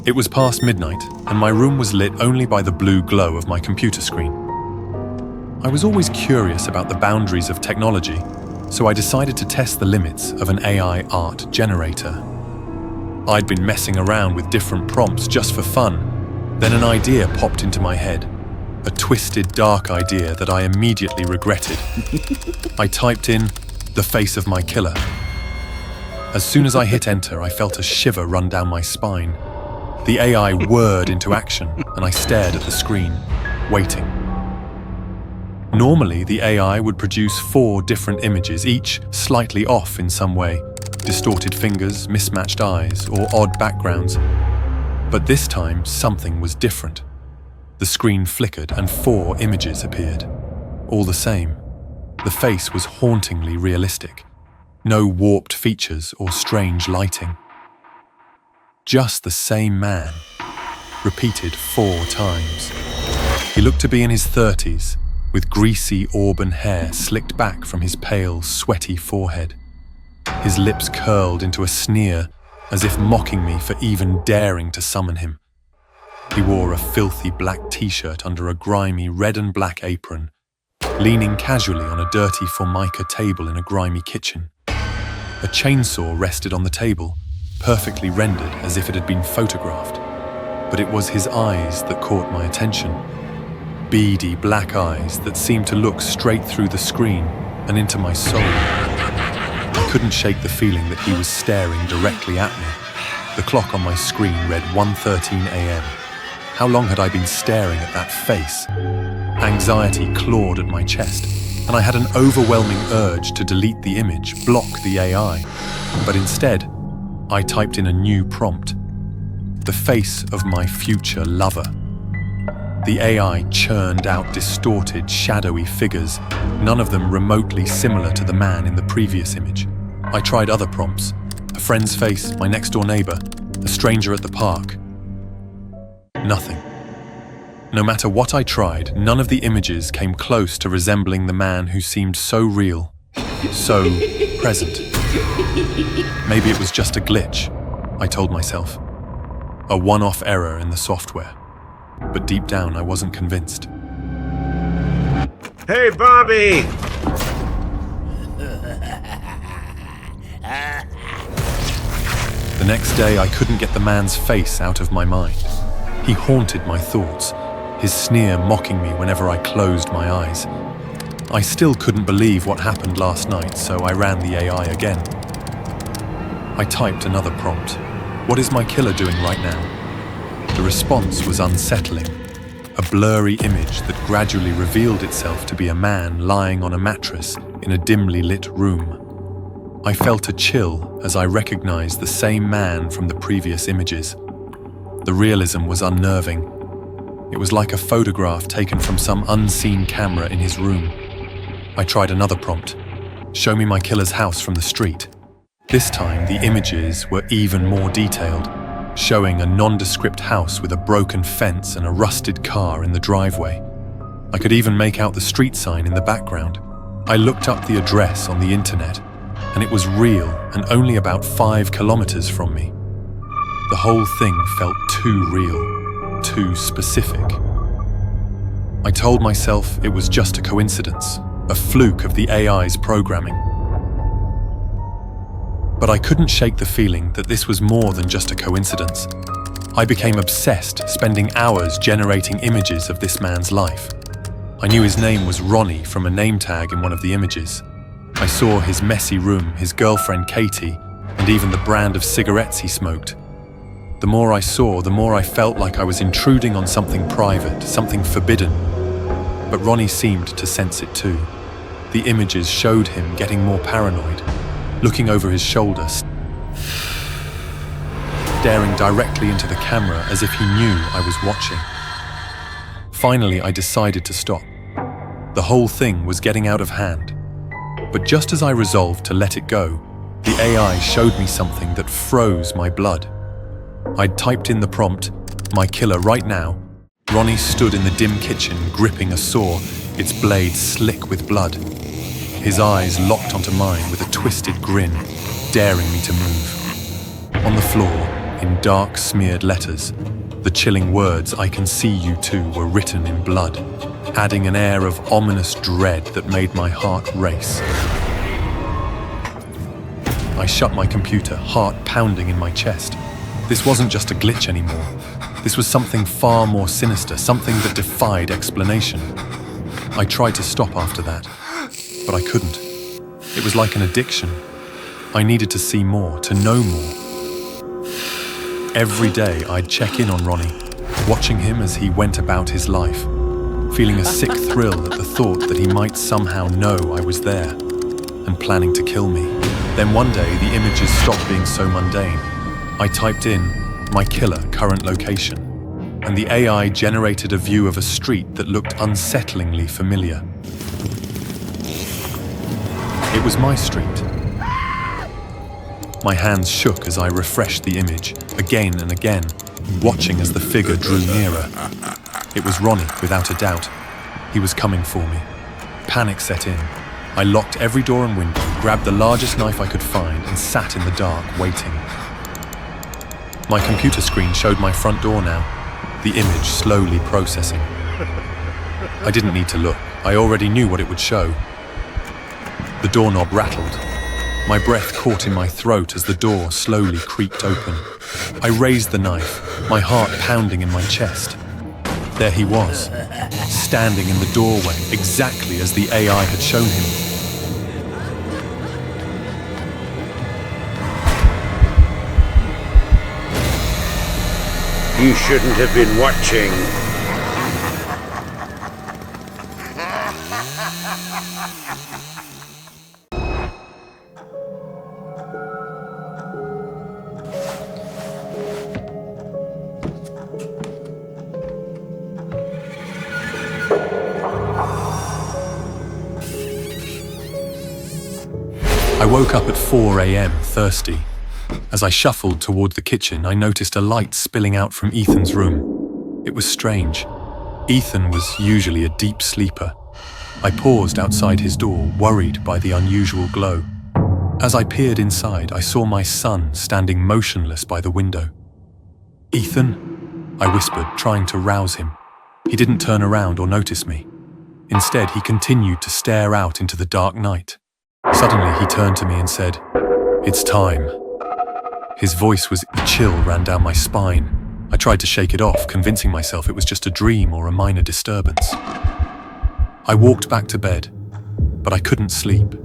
It was past midnight, and my room was lit only by the blue glow of my computer screen. I was always curious about the boundaries of technology, so I decided to test the limits of an AI art generator. I'd been messing around with different prompts just for fun. Then an idea popped into my head. A twisted, dark idea that I immediately regretted. I typed in, "the face of my killer." As soon as I hit enter, I felt a shiver run down my spine. The AI whirred into action, and I stared at the screen, waiting. Normally, the AI would produce 4 different images, each slightly off in some way. Distorted fingers, mismatched eyes, or odd backgrounds. But this time, something was different. The screen flickered and 4 images appeared. All the same, the face was hauntingly realistic. No warped features or strange lighting. Just the same man, repeated 4 times. He looked to be in his 30s, with greasy auburn hair slicked back from his pale, sweaty forehead. His lips curled into a sneer, as if mocking me for even daring to summon him. He wore a filthy black t-shirt under a grimy red and black apron, leaning casually on a dirty formica table in a grimy kitchen. A chainsaw rested on the table, perfectly rendered as if it had been photographed. But it was his eyes that caught my attention. Beady black eyes that seemed to look straight through the screen and into my soul. I couldn't shake the feeling that he was staring directly at me. The clock on my screen read 1:13 a.m. How long had I been staring at that face? Anxiety clawed at my chest, and I had an overwhelming urge to delete the image, block the AI. But instead, I typed in a new prompt. The face of my future lover. The AI churned out distorted, shadowy figures, none of them remotely similar to the man in the previous image. I tried other prompts. A friend's face, my next-door neighbor, a stranger at the park. Nothing. No matter what I tried, none of the images came close to resembling the man who seemed so real, so present. Maybe it was just a glitch, I told myself. A one-off error in the software. But deep down, I wasn't convinced. Hey, Bobby! The next day, I couldn't get the man's face out of my mind. He haunted my thoughts, his sneer mocking me whenever I closed my eyes. I still couldn't believe what happened last night, so I ran the AI again. I typed another prompt. What is my killer doing right now? The response was unsettling. A blurry image that gradually revealed itself to be a man lying on a mattress in a dimly lit room. I felt a chill as I recognized the same man from the previous images. The realism was unnerving. It was like a photograph taken from some unseen camera in his room. I tried another prompt. Show me my killer's house from the street. This time, the images were even more detailed, showing a nondescript house with a broken fence and a rusted car in the driveway. I could even make out the street sign in the background. I looked up the address on the internet, and it was real and only about 5 kilometers from me. The whole thing felt too real, too specific. I told myself it was just a coincidence, a fluke of the AI's programming. But I couldn't shake the feeling that this was more than just a coincidence. I became obsessed, spending hours generating images of this man's life. I knew his name was Ronnie from a name tag in one of the images. I saw his messy room, his girlfriend Katie, and even the brand of cigarettes he smoked. The more I saw, the more I felt like I was intruding on something private, something forbidden. But Ronnie seemed to sense it too. The images showed him getting more paranoid, looking over his shoulder, staring directly into the camera as if he knew I was watching. Finally, I decided to stop. The whole thing was getting out of hand. But just as I resolved to let it go, the AI showed me something that froze my blood. I'd typed in the prompt, "My killer right now." Ronnie stood in the dim kitchen, gripping a saw, its blade slick with blood. His eyes locked onto mine with a twisted grin, daring me to move. On the floor, in dark, smeared letters. The chilling words, "I can see you too," were written in blood, adding an air of ominous dread that made my heart race. I shut my computer, heart pounding in my chest. This wasn't just a glitch anymore. This was something far more sinister, something that defied explanation. I tried to stop after that, but I couldn't. It was like an addiction. I needed to see more, to know more. Every day I'd check in on Ronnie, watching him as he went about his life, feeling a sick thrill at the thought that he might somehow know I was there and planning to kill me. Then one day the images stopped being so mundane. I typed in my killer current location, and the AI generated a view of a street that looked unsettlingly familiar. It was my street. My hands shook as I refreshed the image, again and again, watching as the figure drew nearer. It was Ronnie, without a doubt. He was coming for me. Panic set in. I locked every door and window, grabbed the largest knife I could find, and sat in the dark, waiting. My computer screen showed my front door now, the image slowly processing. I didn't need to look. I already knew what it would show. The doorknob rattled. My breath caught in my throat as the door slowly creaked open. I raised the knife, my heart pounding in my chest. There he was, standing in the doorway, exactly as the AI had shown him. You shouldn't have been watching. I woke up at 4 a.m. thirsty. As I shuffled toward the kitchen, I noticed a light spilling out from Ethan's room. It was strange. Ethan was usually a deep sleeper. I paused outside his door, worried by the unusual glow. As I peered inside, I saw my son standing motionless by the window. "Ethan?" I whispered, trying to rouse him. He didn't turn around or notice me. Instead, he continued to stare out into the dark night. Suddenly, he turned to me and said, "It's time." His voice was a chill ran down my spine. I tried to shake it off, convincing myself it was just a dream or a minor disturbance. I walked back to bed, but I couldn't sleep.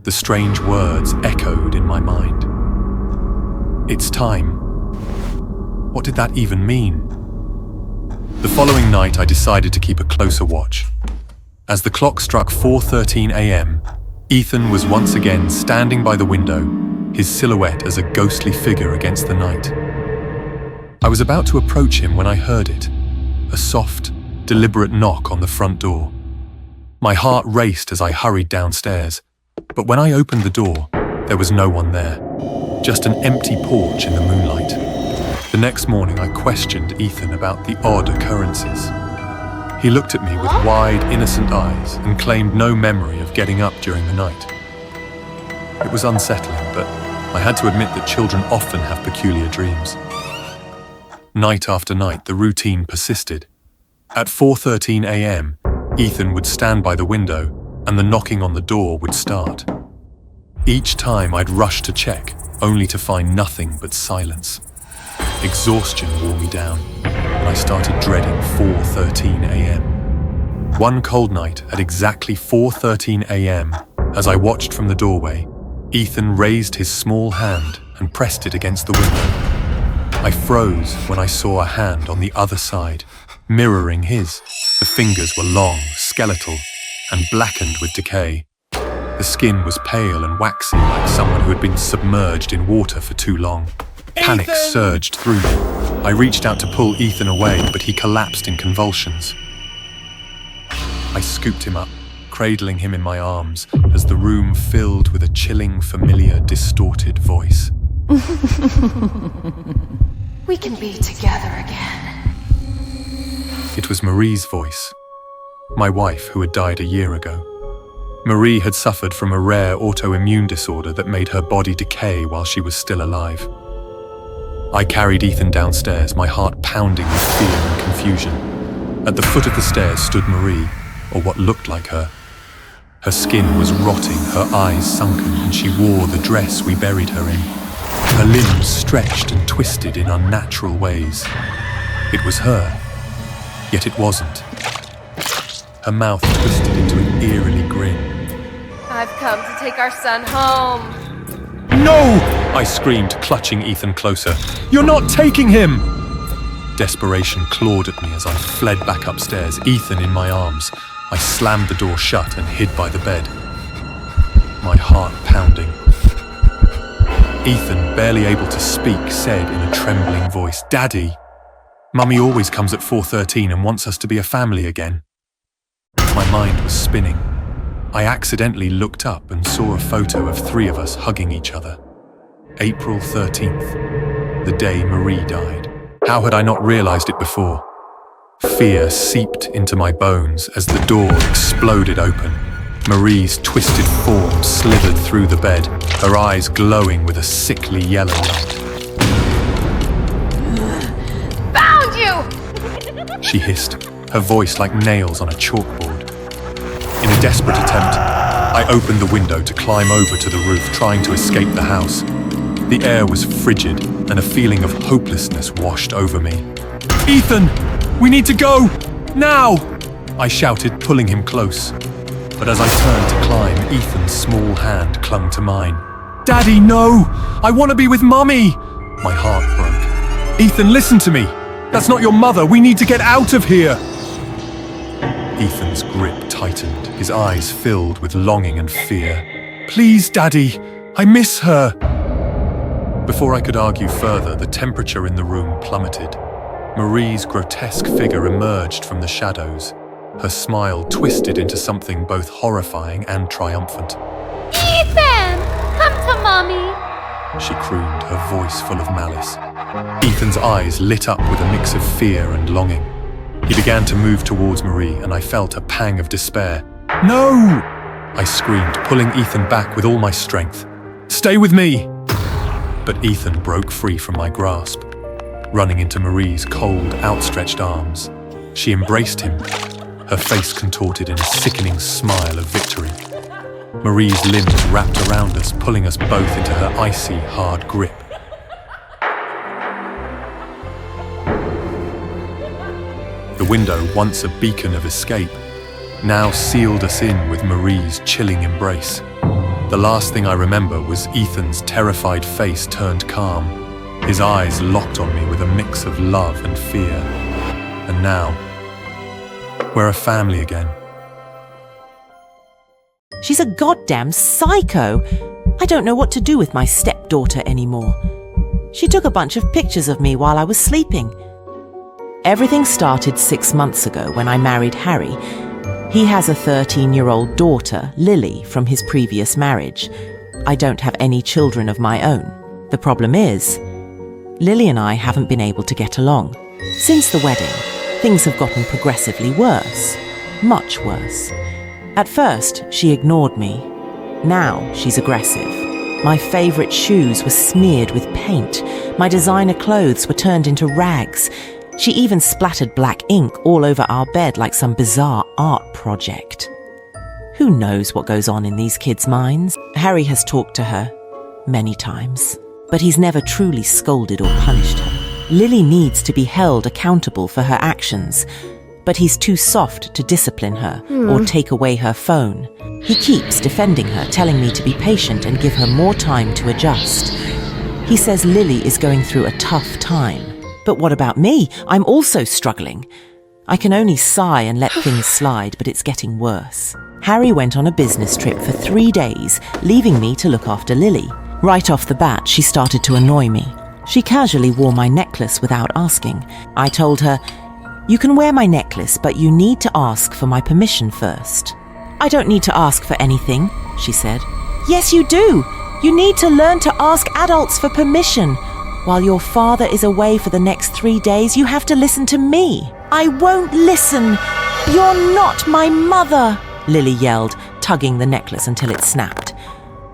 The strange words echoed in my mind. "It's time." What did that even mean? The following night, I decided to keep a closer watch. As the clock struck 4:13 a.m., Ethan was once again standing by the window, his silhouette as a ghostly figure against the night. I was about to approach him when I heard it, a soft, deliberate knock on the front door. My heart raced as I hurried downstairs, but when I opened the door, there was no one there, just an empty porch in the moonlight. The next morning, I questioned Ethan about the odd occurrences. He looked at me with wide, innocent eyes and claimed no memory of getting up during the night. It was unsettling, but I had to admit that children often have peculiar dreams. Night after night, the routine persisted. At 4:13 a.m., Ethan would stand by the window and the knocking on the door would start. Each time I'd rush to check, only to find nothing but silence. Exhaustion wore me down, and I started dreading 4:13 a.m. One cold night at exactly 4:13 a.m., as I watched from the doorway, Ethan raised his small hand and pressed it against the window. I froze when I saw a hand on the other side, mirroring his. The fingers were long, skeletal, and blackened with decay. The skin was pale and waxy, like someone who had been submerged in water for too long. Panic surged through me. I reached out to pull Ethan away, but he collapsed in convulsions. I scooped him up, cradling him in my arms, as the room filled with a chilling, familiar, distorted voice. We can be together again. It was Marie's voice, my wife who had died a year ago. Marie had suffered from a rare autoimmune disorder that made her body decay while she was still alive. I carried Ethan downstairs, my heart pounding with fear and confusion. At the foot of the stairs stood Marie, or what looked like her. Her skin was rotting, her eyes sunken, and she wore the dress we buried her in. Her limbs stretched and twisted in unnatural ways. It was her, yet it wasn't. Her mouth twisted into an eerily grin. I've come to take our son home. No! I screamed, clutching Ethan closer. You're not taking him! Desperation clawed at me as I fled back upstairs, Ethan in my arms. I slammed the door shut and hid by the bed, my heart pounding. Ethan, barely able to speak, said in a trembling voice, "Daddy, Mummy always comes at 4:13 and wants us to be a family again." My mind was spinning. I accidentally looked up and saw a photo of 3 of us hugging each other. April 13th, the day Marie died. How had I not realized it before? Fear seeped into my bones as the door exploded open. Marie's twisted form slithered through the bed, her eyes glowing with a sickly yellow light. Found you! She hissed, her voice like nails on a chalkboard. In a desperate attempt, I opened the window to climb over to the roof, trying to escape the house. The air was frigid, and a feeling of hopelessness washed over me. "Ethan! We need to go! Now!" I shouted, pulling him close. But as I turned to climb, Ethan's small hand clung to mine. "Daddy, no! I want to be with Mummy!" My heart broke. "Ethan, listen to me! That's not your mother! We need to get out of here!" Ethan's grip tightened, his eyes filled with longing and fear. "Please, Daddy! I miss her!" Before I could argue further, the temperature in the room plummeted. Marie's grotesque figure emerged from the shadows. Her smile twisted into something both horrifying and triumphant. Ethan! Come to Mommy! She crooned, her voice full of malice. Ethan's eyes lit up with a mix of fear and longing. He began to move towards Marie, and I felt a pang of despair. "No!" I screamed, pulling Ethan back with all my strength. "Stay with me!" But Ethan broke free from my grasp, running into Marie's cold, outstretched arms. She embraced him, her face contorted in a sickening smile of victory. Marie's limbs wrapped around us, pulling us both into her icy, hard grip. The window, once a beacon of escape, now sealed us in with Marie's chilling embrace. The last thing I remember was Ethan's terrified face turned calm, his eyes locked on me with a mix of love and fear. And now, we're a family again. She's a goddamn psycho. I don't know what to do with my stepdaughter anymore. She took a bunch of pictures of me while I was sleeping. Everything started 6 months ago when I married Harry. He has a 13-year-old daughter, Lily, from his previous marriage. I don't have any children of my own. The problem is, Lily and I haven't been able to get along. Since the wedding, things have gotten progressively worse. Much worse. At first, she ignored me. Now, she's aggressive. My favourite shoes were smeared with paint. My designer clothes were turned into rags. She even splattered black ink all over our bed like some bizarre art project. Who knows what goes on in these kids' minds? Harry has talked to her many times, but he's never truly scolded or punished her. Lily needs to be held accountable for her actions, but he's too soft to discipline her or take away her phone. He keeps defending her, telling me to be patient and give her more time to adjust. He says Lily is going through a tough time. But what about me? I'm also struggling. I can only sigh and let things slide, but it's getting worse. Harry went on a business trip for 3 days, leaving me to look after Lily. Right off the bat, she started to annoy me. She casually wore my necklace without asking. I told her, "You can wear my necklace, but you need to ask for my permission first." "I don't need to ask for anything," she said. "Yes, you do. You need to learn to ask adults for permission. While your father is away for the next 3 days, you have to listen to me." "I won't listen. You're not my mother," Lily yelled, tugging the necklace until it snapped.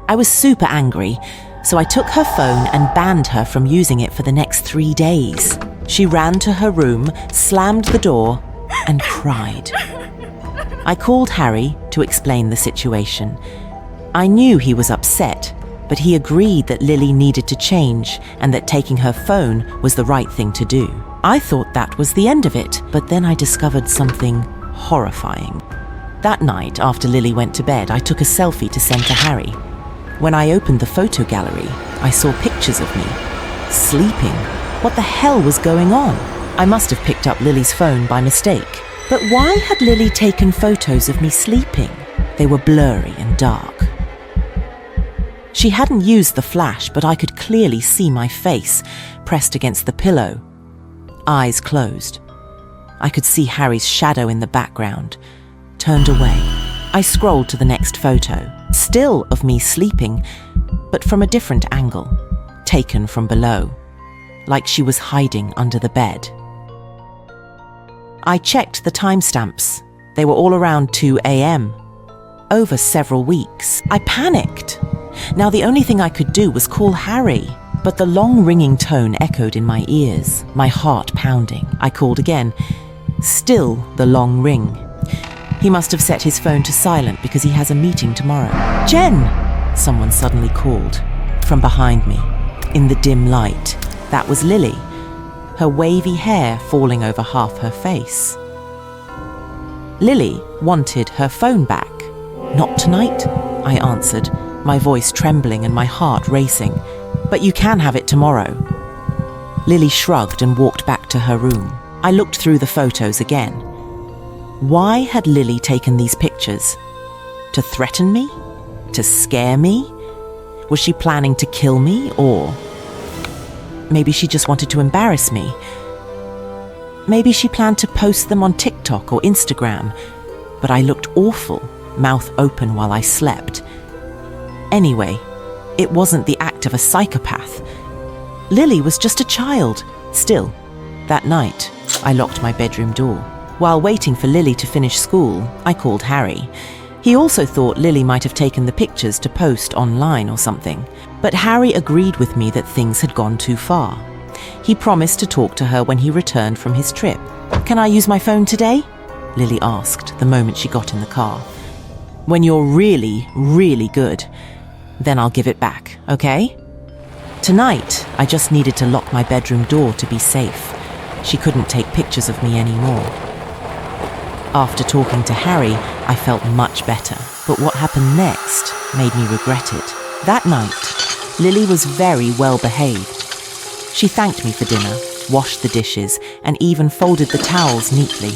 I was super angry, So I took her phone and banned her from using it for the next 3 days. She ran to her room, slammed the door, and cried. I called Harry to explain the situation. I knew he was upset, but he agreed that Lily needed to change and that taking her phone was the right thing to do. I thought that was the end of it, but then I discovered something horrifying. That night, after Lily went to bed, I took a selfie to send to Harry. When I opened the photo gallery, I saw pictures of me, sleeping. What the hell was going on? I must have picked up Lily's phone by mistake. But why had Lily taken photos of me sleeping? They were blurry and dark. She hadn't used the flash, but I could clearly see my face pressed against the pillow, eyes closed. I could see Harry's shadow in the background, turned away. I scrolled to the next photo, still of me sleeping, but from a different angle, taken from below, like she was hiding under the bed. I checked the timestamps. They were all around 2 a.m. Over several weeks. I panicked. Now the only thing I could do was call Harry, but the long ringing tone echoed in my ears, my heart pounding. I called again. Still the long ring. He must have set his phone to silent because he has a meeting tomorrow. "Jen!" someone suddenly called. From behind me, in the dim light, that was Lily, her wavy hair falling over half her face. Lily wanted her phone back. "Not tonight," I answered, my voice trembling and my heart racing. "But you can have it tomorrow." Lily shrugged and walked back to her room. I looked through the photos again. Why had Lily taken these pictures? To threaten me? To scare me? Was she planning to kill me, or maybe she just wanted to embarrass me? Maybe she planned to post them on TikTok or Instagram, but I looked awful, mouth open while I slept. Anyway, it wasn't the act of a psychopath. Lily was just a child. Still, that night, I locked my bedroom door. While waiting for Lily to finish school, I called Harry. He also thought Lily might have taken the pictures to post online or something. But Harry agreed with me that things had gone too far. He promised to talk to her when he returned from his trip. "Can I use my phone today?" Lily asked the moment she got in the car. "When you're really, really good, then I'll give it back, okay?" Tonight, I just needed to lock my bedroom door to be safe. She couldn't take pictures of me anymore. After talking to Harry, I felt much better, but what happened next made me regret it. That night, Lily was very well behaved. She thanked me for dinner, washed the dishes, and even folded the towels neatly.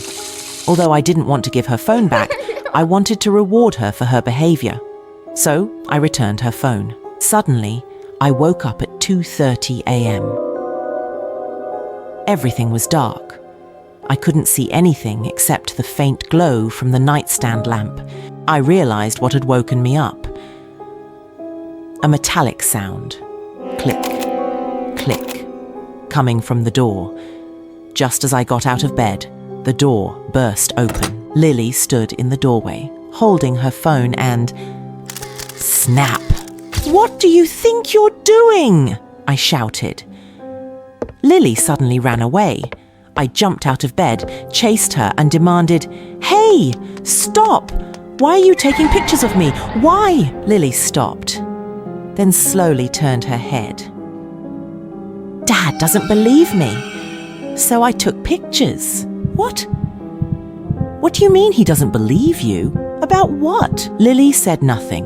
Although I didn't want to give her phone back, I wanted to reward her for her behavior. So I returned her phone. Suddenly, I woke up at 2:30 a.m. Everything was dark. I couldn't see anything except the faint glow from the nightstand lamp. I realized what had woken me up. A metallic sound. Click, click, coming from the door. Just as I got out of bed, the door burst open. Lily stood in the doorway, holding her phone and... Snap! "What do you think you're doing?" I shouted. Lily suddenly ran away. I jumped out of bed, chased her and demanded, "Hey, stop! Why are you taking pictures of me? Why?" Lily stopped, then slowly turned her head. "Dad doesn't believe me, so I took pictures." "What? What do you mean he doesn't believe you? About what?" Lily said nothing,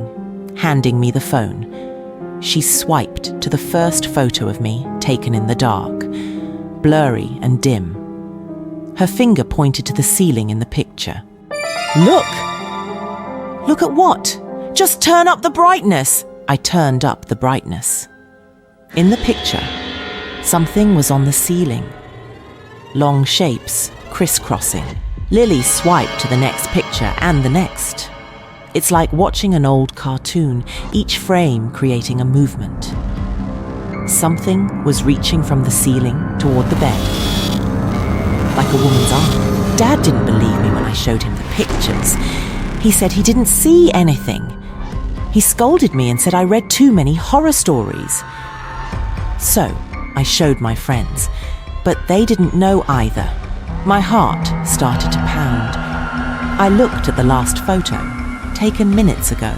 handing me the phone. She swiped to the first photo of me taken in the dark, blurry and dim. Her finger pointed to the ceiling in the picture. "Look!" "Look at what?" "Just turn up the brightness!" I turned up the brightness. In the picture, something was on the ceiling. Long shapes, crisscrossing. Lily swiped to the next picture and the next. It's like watching an old cartoon, each frame creating a movement. Something was reaching from the ceiling toward the bed, like a woman's arm. Dad didn't believe me when I showed him the pictures. He said he didn't see anything. He scolded me and said I read too many horror stories. So, I showed my friends, but they didn't know either. My heart started to pound. I looked at the last photo, taken minutes ago.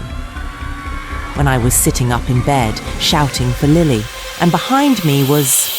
When I was sitting up in bed, shouting for Lily, and behind me was